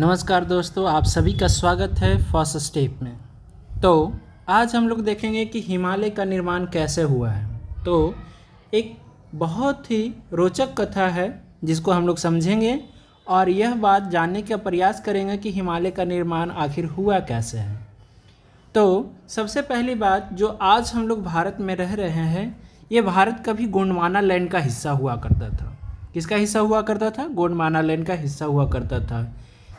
नमस्कार दोस्तों, आप सभी का स्वागत है फर्स्ट स्टेप में। तो आज हम लोग देखेंगे कि हिमालय का निर्माण कैसे हुआ है। तो एक बहुत ही रोचक कथा है जिसको हम लोग समझेंगे और यह बात जानने का प्रयास करेंगे कि हिमालय का निर्माण आखिर हुआ कैसे है। तो सबसे पहली बात, जो आज हम लोग भारत में रह रहे हैं, ये भारत कभी गोंडवाना लैंड का हिस्सा हुआ करता था। किसका हिस्सा हुआ करता था? गोंडवाना लैंड का हिस्सा हुआ करता था।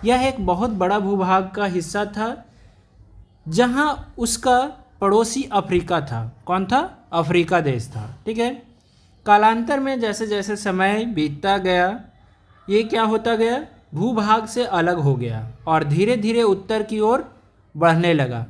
यह एक बहुत बड़ा भूभाग का हिस्सा था जहां उसका पड़ोसी अफ्रीका था। कौन था? अफ्रीका देश था। ठीक है। कालांतर में जैसे जैसे समय बीतता गया, ये क्या होता गया? भूभाग से अलग हो गया और धीरे धीरे उत्तर की ओर बढ़ने लगा।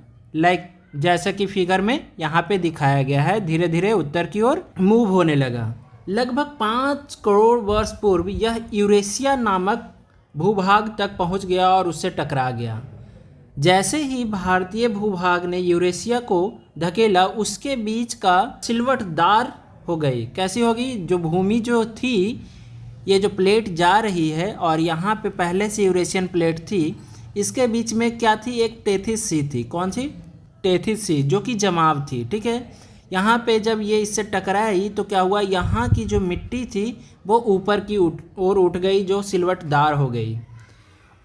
जैसा कि फिगर में यहाँ पे दिखाया गया है, धीरे धीरे उत्तर की ओर मूव होने लगा। लगभग 5 करोड़ वर्ष पूर्व यह यूरेशिया नामक भूभाग तक पहुंच गया और उससे टकरा गया। जैसे ही भारतीय भूभाग ने यूरेशिया को धकेला, उसके बीच का सिलवटदार हो गई। कैसी होगी? जो भूमि जो थी, ये जो प्लेट जा रही है और यहाँ पे पहले से यूरेशियन प्लेट थी, इसके बीच में क्या थी? एक टेथिस सी थी। कौन सी? टेथिस सी, जो कि जमाव थी। ठीक है। यहाँ पे जब ये इससे टकराई तो क्या हुआ? यहाँ की जो मिट्टी थी वो ऊपर की ओर उठ गई, जो सिलवटदार हो गई,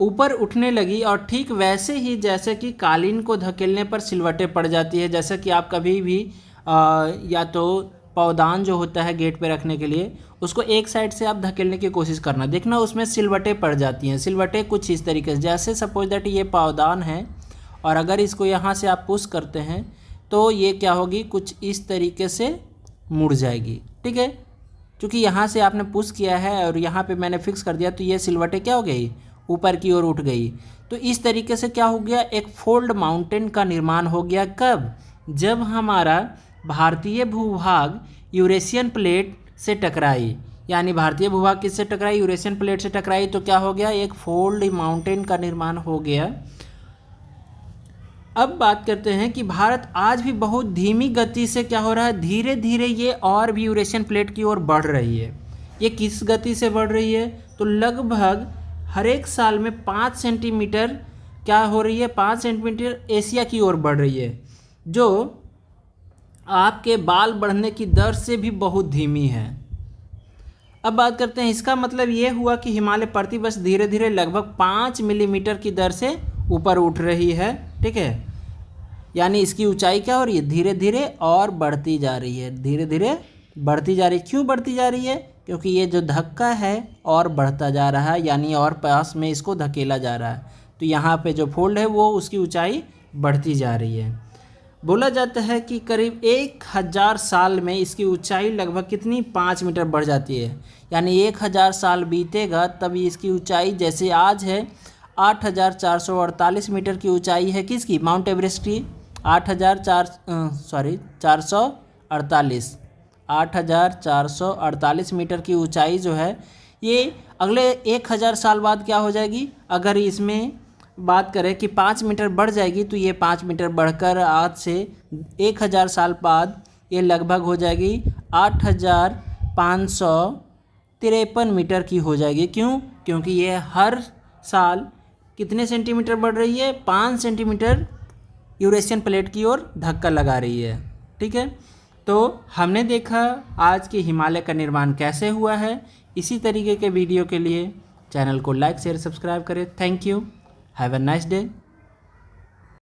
ऊपर उठने लगी। और ठीक वैसे ही जैसे कि कालीन को धकेलने पर सिलवटें पड़ जाती है, जैसे कि आप कभी भी या तो पौधान जो होता है गेट पे रखने के लिए, उसको एक साइड से आप धकेलने की कोशिश करना, देखना उसमें सिलवटें पड़ जाती हैं। सिलवटें कुछ इस तरीके से, जैसे सपोज दैट ये पौधान है और अगर इसको यहाँ से आप पुश करते हैं तो ये क्या होगी? कुछ इस तरीके से मुड़ जाएगी। ठीक है। क्योंकि यहाँ से आपने पुश किया है और यहाँ पे मैंने फिक्स कर दिया, तो ये सिलवटें क्या हो गई? ऊपर की ओर उठ गई। तो इस तरीके से क्या हो गया? एक फोल्ड माउंटेन का निर्माण हो गया। कब? जब हमारा भारतीय भूभाग यूरेशियन प्लेट से टकराई। यानी भारतीय भूभाग किससे टकराई? यूरेशियन प्लेट से टकराई। तो क्या हो गया? एक फोल्ड माउंटेन का निर्माण हो गया। अब बात करते हैं कि भारत आज भी बहुत धीमी गति से क्या हो रहा है? धीरे धीरे ये और भी यूरेशियन प्लेट की ओर बढ़ रही है। ये किस गति से बढ़ रही है? तो लगभग हर एक साल में 5 सेंटीमीटर क्या हो रही है? 5 सेंटीमीटर एशिया की ओर बढ़ रही है, जो आपके बाल बढ़ने की दर से भी बहुत धीमी है। अब बात करते हैं, इसका मतलब ये हुआ कि हिमालय प्रतिवर्ष धीरे धीरे लगभग 5 मिलीमीटर की दर से ऊपर उठ रही है। ठीक है। यानी इसकी ऊंचाई क्या हो रही है? धीरे धीरे और बढ़ती जा रही है। धीरे धीरे बढ़ती जा रही है। क्यों बढ़ती जा रही है? क्योंकि ये जो धक्का है और बढ़ता जा रहा है, यानी और पास में इसको धकेला जा रहा है। तो यहाँ पे जो फोल्ड है वो उसकी ऊंचाई बढ़ती जा रही है। बोला जाता है कि करीब 1000 साल में इसकी ऊंचाई लगभग कितनी? 5 मीटर बढ़ जाती है। यानी 1000 साल बीतेगा तभी इसकी ऊंचाई, जैसे आज है 8448 मीटर की ऊंचाई है। किसकी? माउंट एवरेस्ट की। 8448 मीटर की ऊंचाई जो है, ये अगले 1000 साल बाद क्या हो जाएगी? अगर इसमें बात करें कि 5 मीटर बढ़ जाएगी, तो ये 5 मीटर बढ़कर आज से 1000 साल बाद ये लगभग हो जाएगी 8553 मीटर की हो जाएगी। क्यों? क्योंकि ये हर साल कितने सेंटीमीटर बढ़ रही है? 5 सेंटीमीटर यूरेशियन प्लेट की ओर धक्का लगा रही है। ठीक है। तो हमने देखा आज के हिमालय का निर्माण कैसे हुआ है। इसी तरीके के वीडियो के लिए चैनल को लाइक शेयर सब्सक्राइब करें। Thank you. Have a nice day.